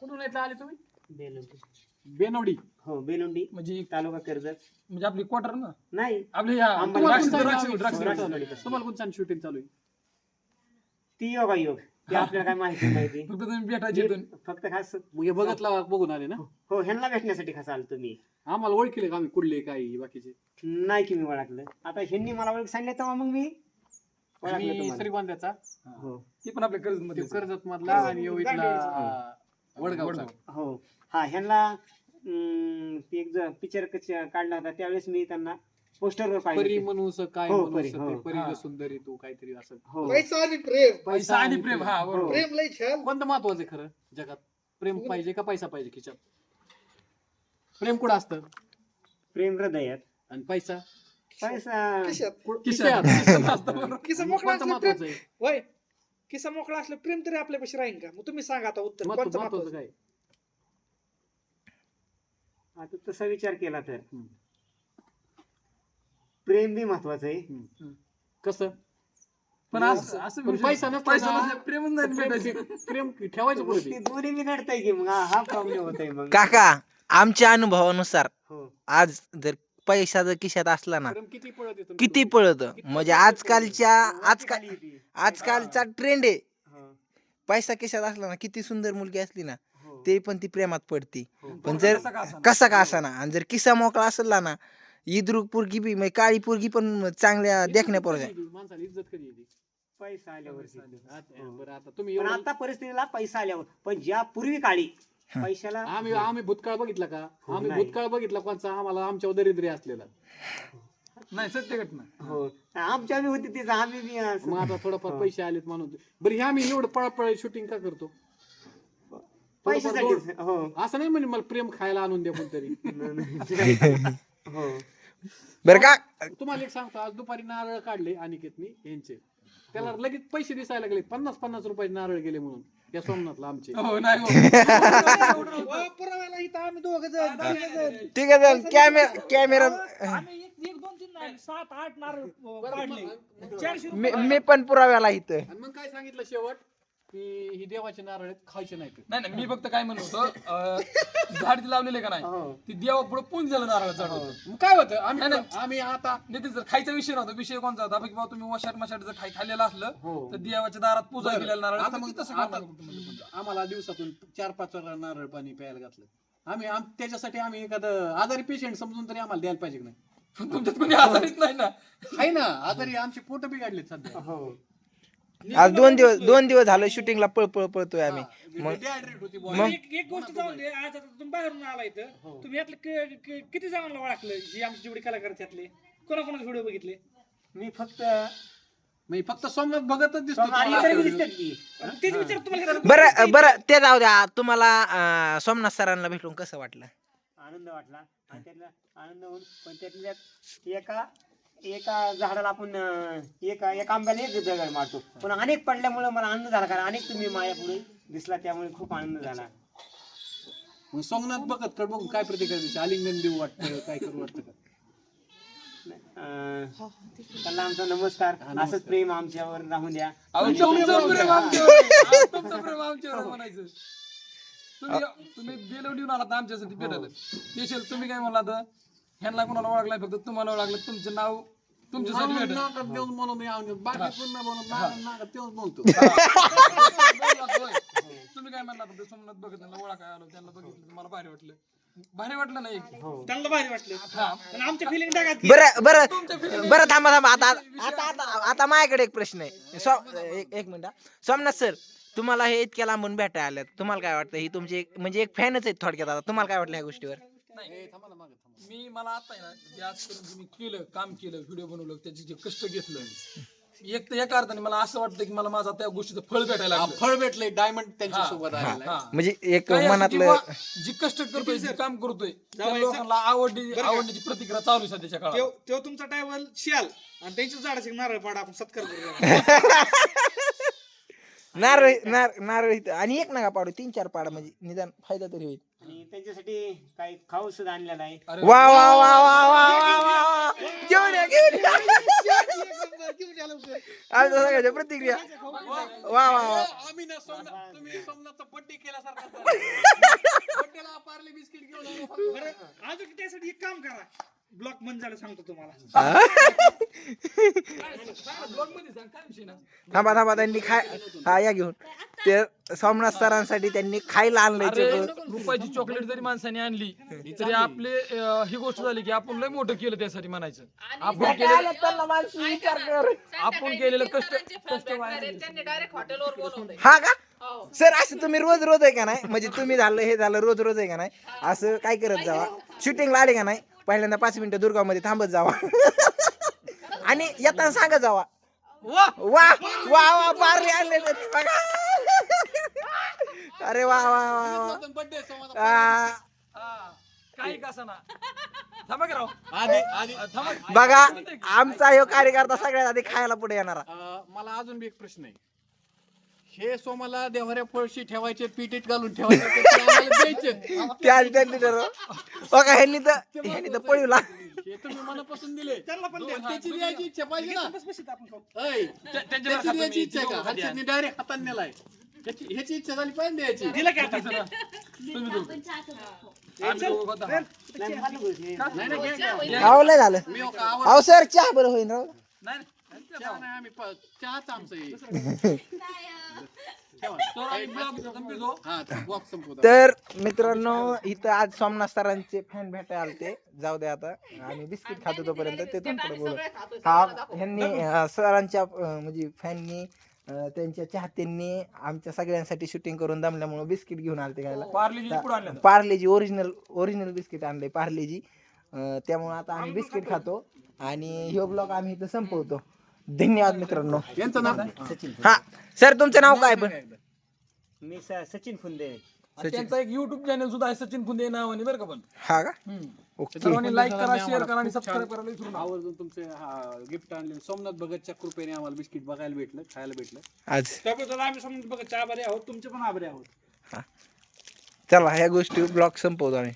कुठून इथला आले तुम्ही? बेलोंडी. बेनवडी. हो बेलोंडी म्हणजे तालुका कर्जत. म्हणजे आपली क्वार्टर ना नाही आपली तुम्हाला कोणतं शूटिंग चालू आहे? ती योगायोग ते आपल्याला काय माहिती नाही. फक्त तुम्ही भेटायचे इथून फक्त खास बघतला बघून आले ना. हो ह्यांना भेटण्यासाठी खास आलो तुम्ही. आम्हाला ओळखले का आम्ही कुठले काही बाकीचे? नाही की मी ओळखलं. आता ह्यांनी मला ओळख सांगितलं तेव्हा मग मी ओळखलं तुम्हाला. श्रीगोंद्याचा. हो ती पण आपल्या कर्जत मधला आणि इथला वडगावचा. हो हा ह्यांना ती एक पिक्चर काढला होता त्यावेळेस मी त्यांना पोस्टरवर परी पाहिलं. म्हणूस काय हो, म्हणूस परी, ते हो. परी सुंदरी तू काहीतरी असं. हो पैसा आणि प्रेम. पैसा आणि प्रेम. हा बरोबर. प्रेम लय छान. कोणतं महत्वाचं आहे खरं जगात? प्रेम पाहिजे का पैसा पाहिजे खिशात? प्रेम कुठं असतं प्रेम हृदयात. आणि पैसा पैसा खिशात. खिशात असतं, बरोबर. किसा मोकळा कोणतं असलं महत्वाचं प्रेम. आहे? वय किसा मोकळा असलं प्रेम तरी आपल्यापाशी राहील का? मग तुम्ही सांगा आता उत्तर कोणतं महत्वाचं महत्वाचं? काय? आता तसा विचार केला तर हम्म. प्रेम बी महत्वाचं आहे. कसं? पण असं पण पैसा नसला ना, प्रेमच नाही भेटायचं. प्रेम ठेवायचं मग पुढे ते दोन्ही बिघडतंय की मग हा प्रॉब्लेम होतोय मग. काका आमच्या अनुभवानुसार हो आज जर पैसा जर खिशात असला ना प्रेम किती पळत येतं? किती पळत म्हणजे आजकालचा ट्रेंड आहे. हो, पैसा खिशात असला ना किती सुंदर मुलगी असली ना हो, ते पण ती प्रेमात पडती. हो. पण जर कसा का असाना आणि जर किस्सा मोकळा असला ना इद्रुक पोरगी बी म्हणजे काळी पोरगी पण चांगल्या देखण्या पोरग्या. माणसाला इज्जत कधी येते? पैसा आल्यावर बरं आता तुम्ही पण एवढं- आता परिस्थितीला पैसा आल्यावर पण ज्या पूर्वी काळी पैशाला आम्ही भूतकाळ बघितला का? आम्ही नाही. भूतकाळ बघितला कोणचा? आम्हाला आमच्या दरिद्री असलेला. नाही सत्य घटना. हो आमच्या बी होती तीच आम्ही बी असं. मग आता थोडंफार पैसे आलेत म्हणून बरं हे आम्ही एवढं पळापळ शूटिंग का करतो? पैशासाठीच. हो असं नाही म्हणजे मला प्रेम खायला आणून द्या कोणतरी. हो बरं का तुम्हाला एक सांगतो, आज दुपारी नारळ काढले अनिकेतनी यांचे, त्याला लगेच पैसे दिसायला लागले. 50-50 रुपयाचे नारळ गेले म्हणून या सोमनाथला आमचे. हो नाही हो. पुराव्याला इथं आम्ही दोघं जण, तिघं जण. ठीक आहे कॅमेरा आम्ही एक दोन तीन नाही 7-8 नारळ काढले. 400 रुपये. मी पण पुराव्याला इथं आणि मग काय सांगितलं शेवट की ही देवाचे नारळ आहेत, खायचे नाहीत. नाही नाही मी फक्त काय म्हणत होतो झाड जे लावलेले का नाही हो. ती देवा पुढे पुंजलं नारळ चढ होतं. मग काय होतं नाही, नाही. आम्ही आता नाही जर खायचा विषय नव्हता. विषय कोणता होता की बाबा तुम्ही वशाट मशाट जर खाल्लेला असलं हो. तर देवाच्या दारात पूजा बरं. केलेला नारळ आता मग मग तसं आता करणार कुठं म्हणजे. आम्हाला दिवसातून 4-5 वेळा नारळ पाणी प्यायला घातलं. त्याच्यासाठी आम्ही एखादं आजारी पेशंट समजून तरी आम्हाला द्यायला पाहिजे की नाही? पण तुमच्यात कोणी आजारीच नाही ना. आहे ना आजारी, आमचे पोट बिघडलेत सध्या. हो आज 2 दिवस झालं शूटिंगला पळतोय आम्ही. मग Dehydrate होती मग- body. एक गोष्ट जाऊन दे. आज आता तुम्ही बाहेरून आला इथं, तुम्ही यातलं किती जणांना ओळखलं? जी आमची जेवढी कलाकार आहेत त्यातले कोणाकोणाचे व्हिडिओ बघितले? मी फक्त म्हणजे फक्त सोमनाथ बघतच दिसतो आणि तुम्हाला. इतर बी दिसतात की तेच विचार तुम्हाला. बरं ते जाऊ द्या. तुम्हाला सोमनाथ सरांना भेटून कसं वाटलं? आनंद वाटला आणि त्यातला आनंद होऊन पण त्यातल्या एका झाडाला आपण एका आंब्याला एक दगड मारतो पण अनेक पडल्यामुळे मला आनंद झाला कारण अनेक तुम्ही माझ्या पुढे दिसला त्यामुळे खूप आनंद झाला. मग सोमनाथ बघत कड बघून काय प्रतिक्रिया द्यायची? आलिंगन देऊ वाटतं, काय करू वाटतं का? त्यांना आमचा नमस्कार. असंच प्रेम आमच्यावर राहून द्या. अहो, आणि तुमचं प्रेम आमच्यावर आहे. तुमचं प्रेम आमच्यावर आहे म्हणायचं. तुम्ही बेलवडीहून आलात आमच्यासाठी भेटायला स्पेशल. तुम्ही काय म्हणला तर ह्यांना कोणाला ओळखलाय फक्त तुम्हाला ओळखलं. तुमचं नाव तुमच्यासाठी भेटेल. नाकात देऊन म्हणून आम्ही बाकी पुन्हा म्हणून नाकात देऊन बोलतो. तुम्ही काय म्हणला फक्त सोमनाथ बघत त्यांना ओळखाय आलो त्यांना बघितलं मला भारी वाटलं. भारी वाटलं नाही हो. त्यांना भारी वाटलं आणि आमच्या फिलिंग टाकात. बरं थांबा आता माझ्याकडे एक प्रश्न आहे. एक मिनिट. सोमनाथ सर तुम्हाला हे इतक्या लांबून भेटायला आल्यात, तुम्हाला काय वाटतं? ही तुमची म्हणजे एक फॅनच आहेत थोडक्यात. आता तुम्हाला काय वाटलं या गोष्टीवर? थांबा ना मागं थांबा. मी मला आता आहे ना जे आजपर्यंत मी केलं काम केलं व्हिडिओ बनवलं त्याचे जे कष्ट घेतलं एक तर एका अर्थाने मला असं वाटतं की मला माझा त्या गोष्टीचं फळ भेटायला लागलं. फळ भेटलंय, डायमंड त्यांच्या सोबत आलेला आहे. हा. म्हणजे एक काय असं मनातलं किंवा जी कष्ट करतोय जे काम करतोय त्या लोकांना आवडण्याची प्रतिक्रिया चालू आहे सध्याच्या काळात. तेव्हा तुमचा टायवल शियाल आणि त्यांच्या झाडाचे नारळ पाडा आपण सत्कार करू. नारळ इथं आणि एक नका पाडू 3-4 पाडा म्हणजे निदान फायदा तरी होईल. आणि त्यांच्यासाठी काही खाऊ सुद्धा आणलेला आहे. अरे वा वा वा वा वा वा घेऊन या आमच्या सगळ्याच्या प्रतिक्रिया. वा वा वा आम्ही ना तुम्ही सोमनाथचा बड्डे केल्यासारखा बरं अजून त्यासाठी एक काम करा ब्लॉक बंद झालं सांगतो तुम्हाला ब्लॉग मध्ये सांग काय विषय ना थांबा थांबा त्यांनी हा या घेऊन ते सोमनाथ सरांसाठी त्यांनी खायला आणलंय अरे चोको. रुपयाची चॉकलेट जरी माणसाने आणली तरी आपले ही गोष्ट झाली की आपण लय मोठं केलं त्यासाठी म्हणायचं आपण केलेलं त्यांना माणसं विचार कर. आपण केलेलं कष्ट त्यांनी डायरेक्ट हॉटेलवर बोलवलंय हा का हो. सर असं तुम्ही रोज रोज आहे का नाही म्हणजे तुम्ही झालं हे झालं रोज रोज आहे का नाही असं काय करत जावा शूटिंगला आले का नाही पहिल्यांदा 5 मिनिटं दुर्गाव मध्ये थांबत जावा आणि येताना सांगत जावा वा वा वा पारले आणले त्यांनी बघा अरे वा वा वा वा बर्थडे आ, काही कसा ना थांबा की राव आधी थांबा बघा आमचा ह्यो कार्यकर्ता सगळ्यात आधी खायला पुढे येणारा मला अजून बी एक प्रश्न आहे हे सोमाला देवाऱ्या फळशी ठेवायचे पीटीत घालून ठेवायचे ते आम्हाला द्यायचे ते आधी त्यांनी ठरवलं. बघा ह्यांनी तर पळवला हे तुम्ही मनापासून दिले त्यांना पण द्या. पण त्याची द्यायची इच्छा पाहिजे ना बस बस इथं आपण खाऊ. ऐ, त्यांच्या त्याची द्यायची इच्छा आहे का हर्षदने डायरेक्ट हाताने नेलाय ह्याची इच्छा झाली पाहिजे द्यायची दिलं का आता? तुम्ही दोघं. आम्ही दोघं बघा. नाही नाही घ्या, घ्या. आवलं झालं मी हो का, आवड- अहो सर चहा बरं होईन राव नाही चहा नाही आम्ही चहाच आमचं आहे. ठेवा. तो आम्ही ब्लॉग संपवतो. हा बॉक्स संपवतो तर मित्रांनो इथं आज सोमनाथ सरांचे फॅन भेटायला आलते जाऊ दे आता आम्ही बिस्किट खातो तोपर्यंत ते पुढे बोलू हा ह्यांनी सरांच्या म्हणजे फॅननी त्यांच्या चाहत्यांनी आमच्या सगळ्यांसाठी शूटिंग करून दमल्यामुळे बिस्किट घेऊन आलते खायला पार्लेजी पुढे आणलं पार्लेजी ओरिजिनल बिस्किट आणले पार्लेजी त्यामुळे आता आम्ही बिस्किट खातो आणि ह्यो ब्लॉग आम्ही इथं संपवतो धन्यवाद मित्रांनो यांचं नाव हा सर तुमचं नाव काय पण मी सचिन फुंदे त्यांचा एक युट्यूब चॅनल सुद्धा आहे सचिन फुंदे नावाने बरं का पण हा का ओके सर्वांनी लाईक करा शेअर करा आणि सबस्क्राईब करायला विसरू नका. आवर्जून तुमचे गिफ्ट आणले सोमनाथ भगतच्या कृपेने आम्हाला बिस्किट बघायला भेटलं खायला भेटलं आज त्याबद्दल आम्ही समजून बघा आभारी आहोत तुमचे पण आभारी आहोत चला ह्या गोष्टी ब्लॉग संपवतो आम्ही